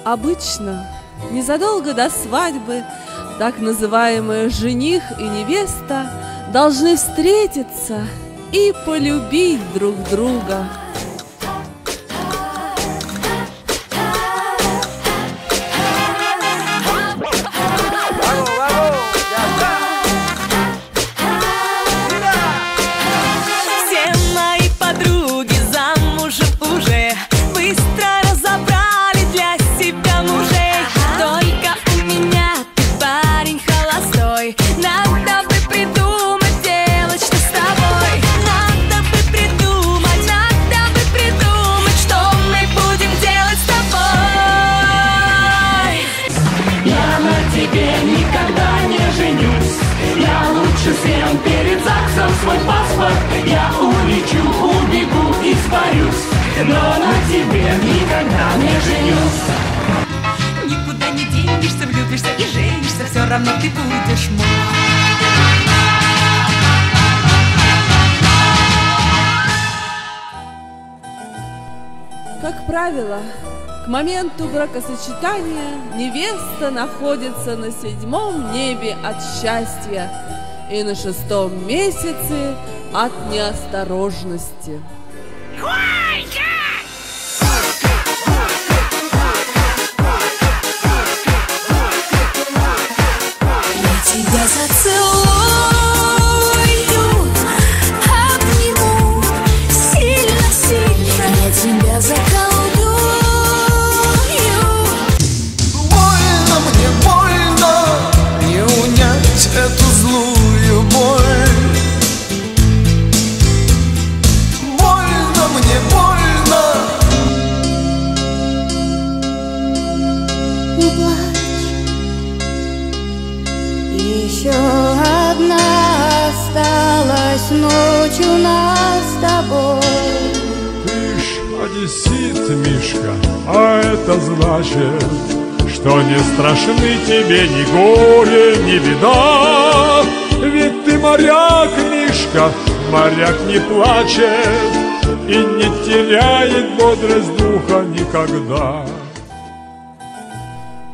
Обычно, незадолго до свадьбы, так называемые жених и невеста должны встретиться и полюбить друг друга. Съем перед ЗАГСом свой паспорт. Я улечу, убегу, испарюсь, но на тебе никогда не женюсь. Никуда не денешься, влюбишься и женишься, все равно ты будешь мой. Как правило, к моменту бракосочетания невеста находится на 7-м небе от счастья и на 6-м месяце от неосторожности. Я тебя зацелую, обниму сильно-сильно. Я тебя заколдую. Больно мне, больно, не унять эту злую боль. Больно мне, больно. Не плачь. Еще одна осталась ночь у нас с тобой. Ты ж одессит, Мишка, а это значит, что не страшны тебе ни горе, ни беда. Ведь ты моряк, Мишка, моряк не плачет и не теряет бодрость духа никогда.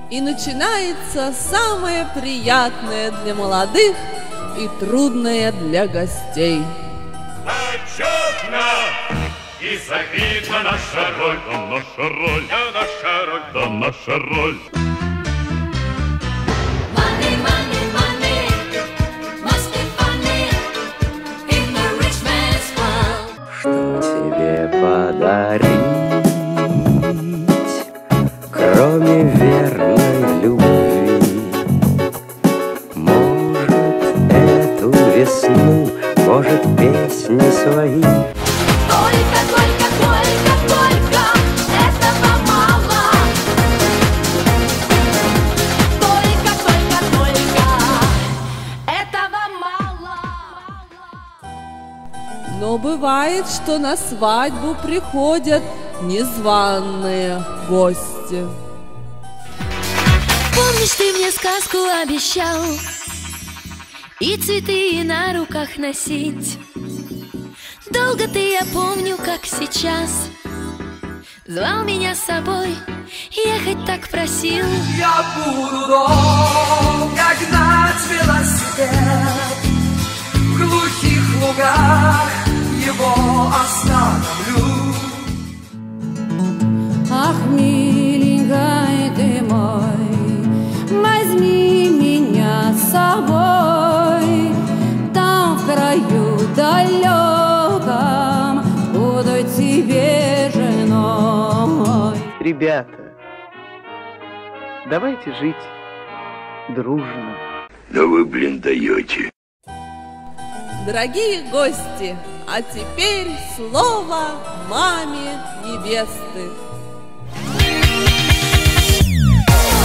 И начинается самое приятное для молодых и трудное для гостей. Почетно и завидна наша роль, да наша роль, да наша роль, да наша роль. Money, money, money must be funny in the rich man's world. Что тебе подарить, кроме верной любви? Может, эту весну, может, песни свои. Только, только, только, только этого мало. Только, только, только этого мало. Но бывает, что на свадьбу приходят незваные гости. Помнишь, ты мне сказку обещал и цветы на руках носить? Долго ты, я помню, как сейчас, звал меня с собой, ехать так просил. Я буду долго гнать велосипед, в глухих лугах его остановлю. Ах, миленькая ты мой, возьми меня с собой. Там в краю далеком буду тебе женой. Ребята, давайте жить дружно. Да вы, блин, даете. Дорогие гости, а теперь слово маме невесты.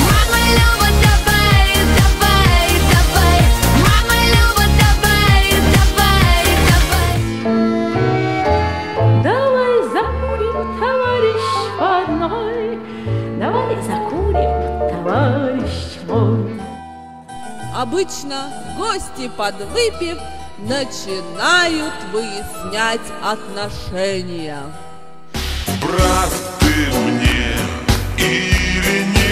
Мама Люба, давай, давай, давай. Мама Люба, давай, давай, давай. Давай закурим, товарищ родной, давай закурим, товарищ мой. Обычно гости, подвыпив, начинают выяснять отношения. Брат ты мне или нет?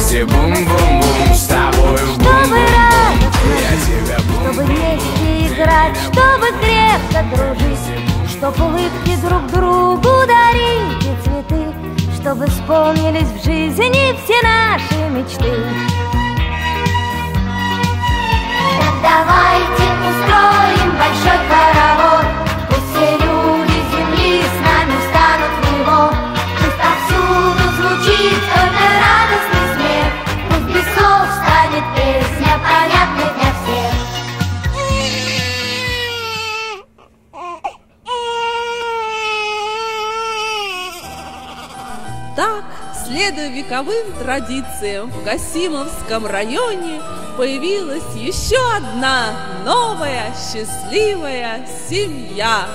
вместе бум-бум-бум с тобой в бум-бум-бум. Я тебя чтобы вместе играть, чтобы крепко дружить, чтоб улыбки друг другу дарить и цветы, чтобы вспомнились в жизни все наши мечты. Так давайте устроим большой хоровод, пусть все люди земли с нами встанут в него. Пусть повсюду звучит только радостный смех, пусть без слов станет песня понятной для всех. Так, следуя вековым традициям, в Касимовском районе появилась еще одна новая счастливая семья.